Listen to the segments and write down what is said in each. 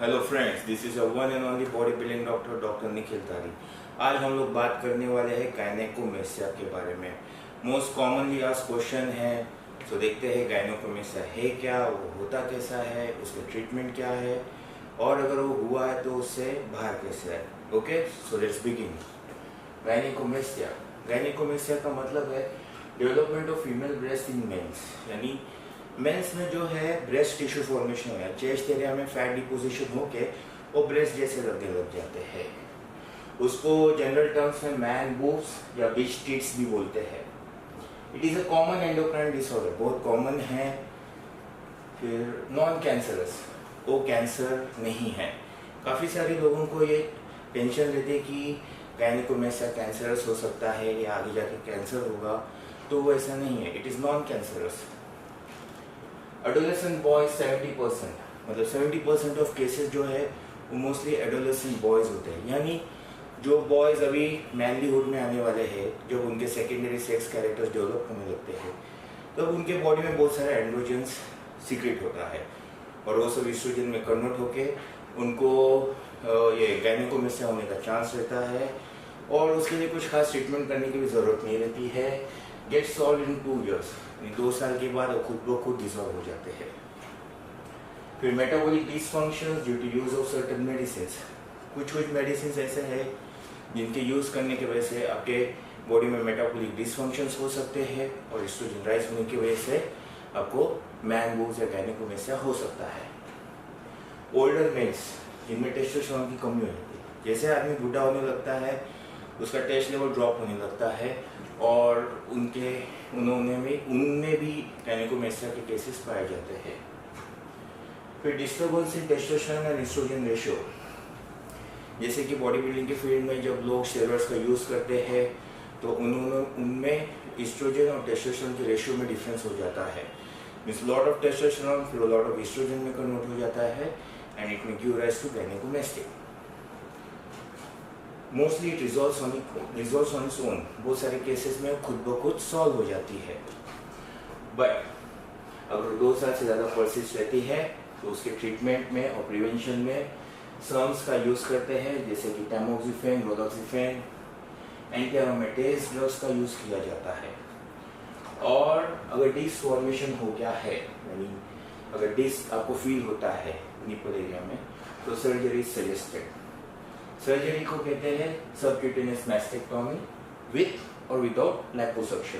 Hello friends, this is a one and only body building doctor Nikhil तारी। आज हम लोग बात करने वाले हैं गायनेकोमेस्टिया के बारे में। मोस्ट कॉमनली आस्क्ड क्वेश्चन है, तो देखते हैं गायनेकोमेस्टिया है क्या, वो होता कैसा है, उसका ट्रीटमेंट क्या है, और अगर वो हुआ है तो उससे बाहर कैसे है। Okay, so let's begin. Gynaecomastia gynaecomastia का मतलब है development of female breast in mens, यानी मेंस में जो है ब्रेस्ट टिश्यू फॉर्मेशन है, चेस्ट एरिया में फैट डिपोजिशन होके वो ब्रेस्ट जैसे लगने लग जाते हैं। उसको जनरल टर्म्स में मैन बूब्स या बिच टिट्स भी बोलते हैं। It is a common endocrine disorder, बहुत कॉमन है। फिर नॉन कैंसरस, वो कैंसर नहीं है। काफ़ी सारे लोगों को ये टेंशन रहती है कि गायनेकोमेस्टिया कैंसरस हो सकता है या आगे जाके कैंसर होगा, तो वो ऐसा नहीं है। It is non cancerous. Adolescent boys 70%, मतलब 70% ऑफ केसेस जो है वो मोस्टली एडोलेसेंट बॉयज होते हैं, यानी जो बॉयज अभी मैनलीहुड में आने वाले हैं, जब उनके सेकेंडरी सेक्स कैरेक्टर्स डेवलप होने लगते हैं, तब उनके बॉडी में बहुत सारा एंड्रोजन्स सीक्रेट होता है और वो सब एस्ट्रोजन में कन्वर्ट होके उनको ये गायनेकोमेस्टिया होने का चांस रहता है। और उसके लिए कुछ खास ट्रीटमेंट करने की भी ज़रूरत नहीं रहती है। गेट सॉल्व इन 2 years, 2 साल के बाद वो खुद ब खुद डिसॉल्व हो जाते हैं। फिर metabolic dysfunctions due to use of certain medicine. कुछ मेडिसिन ऐसे हैं जिनके यूज़ करने की वजह से आपके बॉडी में मेटाबॉलिक डिसफंक्शंस हो सकते हैं और एस्ट्रोजन राइज होने की वजह से आपको मैन बूब्स या गायनेकोमेस्टिया हो सकता है। ओल्डर मेल्स जिनमें टेस्टोस्टेरोन की कमी हो जाती है, जैसे आदमी बूढ़ा होने लगता है उसका टेस्ट लेवल ड्रॉप होने लगता है और उनमें भी गायनेकोमेस्टिया के केसेस पाए जाते हैं। फिर disturbance in testosterone and oestrogen ratio, जैसे कि बॉडी बिल्डिंग के फील्ड में जब लोग स्टेरॉइड्स का यूज़ करते हैं तो उनमें एस्ट्रोजन और टेस्टोस्टेरोन के रेशियो में डिफरेंस हो जाता है। मींस लॉट ऑफ टेस्टोस्टेरोन फिर लॉट ऑफ एस्ट्रोजन में कन्वर्ट हो जाता है and it may give rise to gynaecomastia. Mostly it resolves on its own, बहुत सारे केसेस में खुद ब खुद सॉल्व हो जाती है। बट अगर 2 साल से ज़्यादा परसिस्ट रहती है तो उसके ट्रीटमेंट में और प्रिवेंशन में सर्म्स का यूज़ करते हैं, जैसे कि टैमोक्सिफेन, रोलोक्सिफेन, एंटी एरोमेटेज ड्रग्स का यूज़ किया जाता है। और अगर डिस्क फॉर्मेशन हो गया है, यानी अगर डिस्क आपको फील होता है निपल एरिया में, तो सर्जरी सजेस्टेड। सर्जरी को कहते हैं सबक्यूटेनियस मैस्टेक्टोमी विथ और विदाउट लिपोसक्शन।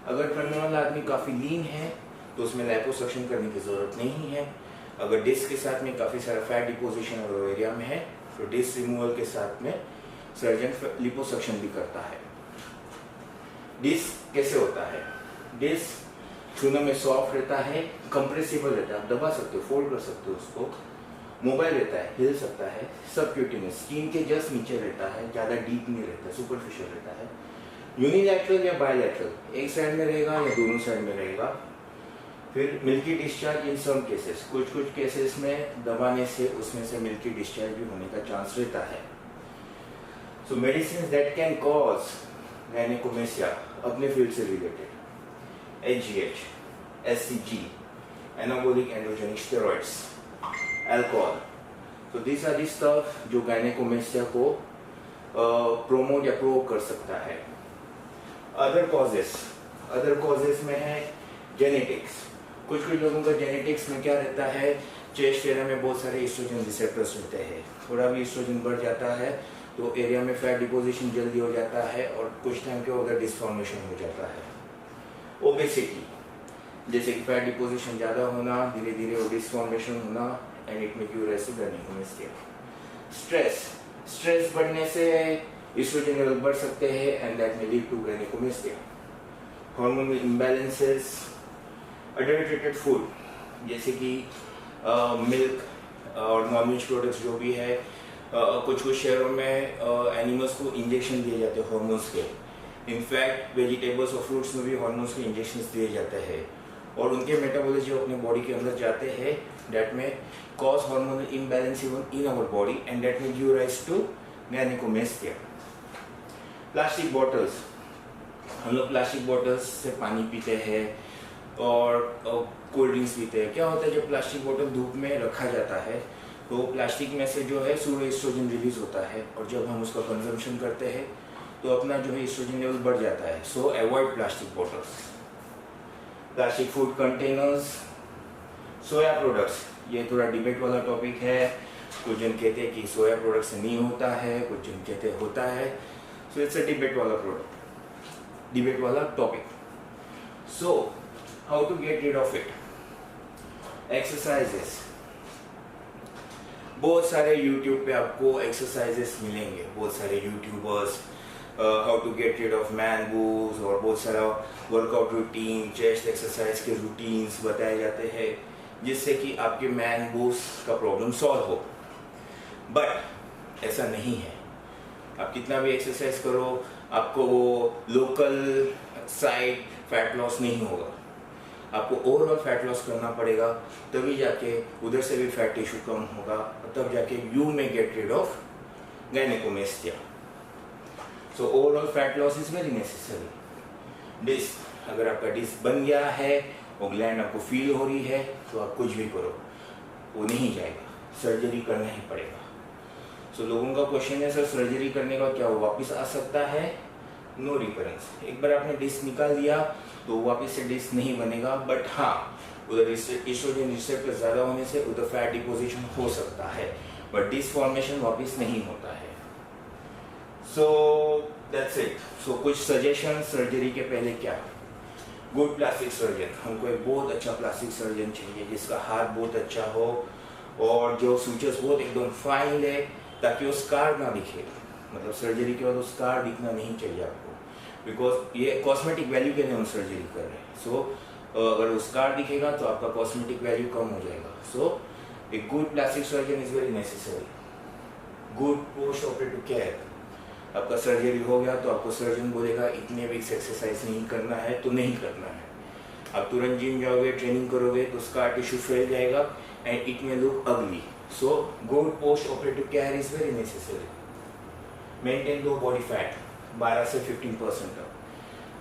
अगर करने वाला आदमी काफ़ी लीन है तो उसमें लिपोसक्शन करने की ज़रूरत नहीं है। अगर डिस्क के साथ में काफ़ी सारा फैट डिपोजिशन अगर एरिया में है तो डिस्क रिमूवल के साथ में सर्जन लिपोसक्शन भी करता है। डिस्क कैसे होता है? डिस्क छूने में सॉफ्ट रहता है, कंप्रेसिबल रहता है, आप दबा सकते हो, फोल्ड कर सकते हो उसको, मोबाइल रहता है, हिल सकता है, सबक्यूटेनियस स्किन के जस्ट नीचे रहता है, ज़्यादा डीप नहीं रहता, सुपरफिशियल रहता है। यूनिलैटरल या बायलैटरल, एक साइड में रहेगा या दोनों साइड में रहेगा। फिर milky discharge in some cases, कुछ केसेस में दबाने से उसमें से मिल्की डिस्चार्ज भी होने का चांस रहता है। सो medicine that can cause gynaecomastia अपने फील्ड से related, HGH, SCG, anabolic androgenic steroids, alcohol. तो दिस आर दी स्टफ जो गायनेकोमेस्टिया को प्रोमोट या प्रोवोक कर सकता है। अदर कॉजेस में है जेनेटिक्स। कुछ लोगों का जेनेटिक्स में क्या रहता है, चेस्ट एरिया में बहुत सारे एस्ट्रोजन रिसेप्टर्स रहते हैं, थोड़ा भी एस्ट्रोजन बढ़ जाता है तो एरिया में फैट डिपोजिशन जल्दी हो जाता है और कुछ टाइम के उधर डिसफॉर्मेशन हो जाता है। ओबेसिटी, जैसे कि फैट डिपोजिशन ज़्यादा होना, धीरे धीरे वो डिसफॉर्मेशन होना and it may give rise to gynaecomastia. Stress बढ़ने से एस्ट्रोजन लेवल बढ़ सकते हैं and that may lead to gynaecomastia. Hormonal imbalances, adulterated food जैसे कि मिल्क और नॉन-वेज प्रोडक्ट्स जो भी है, कुछ शहरों में एनिमल्स को इंजेक्शन दिए जाते हैं हार्मोन्स के। इनफैक्ट वेजिटेबल्स और फ्रूट्स में भी हार्मोन्स के इंजेक्शन दिए जाते हैं और उनके मेटाबॉलिज्म जो अपने बॉडी के अंदर जाते हैं that may cause hormonal imbalance in our body and that may give rise to gynaecomastia. Plastic bottles, हम लोग प्लास्टिक बॉटल्स से पानी पीते हैं और कोल्ड ड्रिंक्स पीते हैं। क्या होता है जब प्लास्टिक बोतल धूप में रखा जाता है तो प्लास्टिक में से जो है सूडो एस्ट्रोजन रिलीज होता है, और जब हम उसका कंजम्पशन करते हैं तो अपना जो है एस्ट्रोजन लेवल बढ़ जाता है। सो avoid plastic bottles, plastic food containers, सोया प्रोडक्ट्स। ये थोड़ा डिबेट वाला टॉपिक है। कुछ जन कहते हैं कि सोया प्रोडक्ट से नहीं होता है, कुछ जन कहते हैं होता है। सो इट्स अ डिबेट वाला topic. So how to get rid of it? Exercises, बहुत सारे यूट्यूब पे आपको एक्सरसाइजेस मिलेंगे, बहुत सारे YouTubers how to get rid of man boobs, और बहुत सारा वर्कआउट रूटीन, चेस्ट एक्सरसाइज के रूटीन्स बताए जाते हैं जिससे कि आपके मैन बूज का प्रॉब्लम सॉल्व हो। बट ऐसा नहीं है। आप कितना भी एक्सरसाइज करो, आपको वो लोकल साइड फैट लॉस नहीं होगा। आपको ओवरऑल फैट लॉस करना पड़ेगा, तभी जाके उधर से भी फैट टिश्यू कम होगा, और तब जाके you may get rid of gynaecomastia. So overall fat loss is very necessary. Disc, अगर आपका डिस्क बन गया है और ग्लैंड आपको फील हो रही है, तो आप कुछ भी करो वो नहीं जाएगा, सर्जरी करना ही पड़ेगा। सो लोगों का क्वेश्चन है, सर सर्जरी करने का क्या वो वापस आ सकता है? No recurrence. एक बार आपने डिस्क निकाल दिया तो वापस से डिस्क नहीं बनेगा, बट हाँ उधर एस्ट्रोजन रिसेप्टर ज़्यादा होने से उधर फैट डिपोजिशन हो सकता है, बट डिस्क फॉर्मेशन वापस नहीं होता है। So that's it. सो कुछ सजेशन सर्जरी के पहले क्या? Good plastic surgeon. हमको एक बहुत अच्छा प्लास्टिक सर्जन चाहिए जिसका हाथ बहुत अच्छा हो और जो सूचर्स बहुत एकदम फाइन है, ताकि वो स्कार ना दिखे। मतलब सर्जरी के बाद वो स्कार दिखना नहीं चाहिए आपको, बिकॉज ये कॉस्मेटिक वैल्यू के लिए हम सर्जरी कर रहे हैं। सो अगर वो स्कार दिखेगा तो आपका कॉस्मेटिक वैल्यू कम हो जाएगा। So a good plastic surgeon is very necessary. Good post operative care. आपका सर्जरी हो गया तो आपको सर्जन बोलेगा इतने वीक्स एक्सरसाइज नहीं करना है तो नहीं करना है। आप तुरंत जिम जाओगे, ट्रेनिंग करोगे तो स्कार टिश्यू फैल जाएगा एंड इट मे लुक अगली। So good post operative care is very necessary. Maintain low body fat 12 से 15% तक।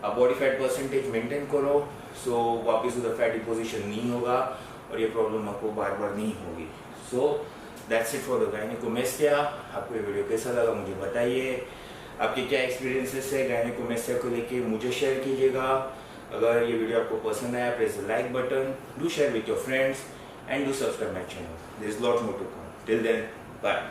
आप बॉडी फैट परसेंटेज मेंटेन करो, सो वापस उधर फैट डिपोजिशन नहीं होगा और ये प्रॉब्लम आपको बार बार नहीं होगी। So that's it for the gynaecomastia. आपको ये वीडियो कैसा लगा मुझे बताइए। आपके क्या एक्सपीरियंसेस है गायनेकोमेस्टिया को लेके, मुझे शेयर कीजिएगा। अगर ये वीडियो आपको पसंद आया, press the like button, do share with your friends and do subscribe my channel. There is lot more to come. Till then, bye.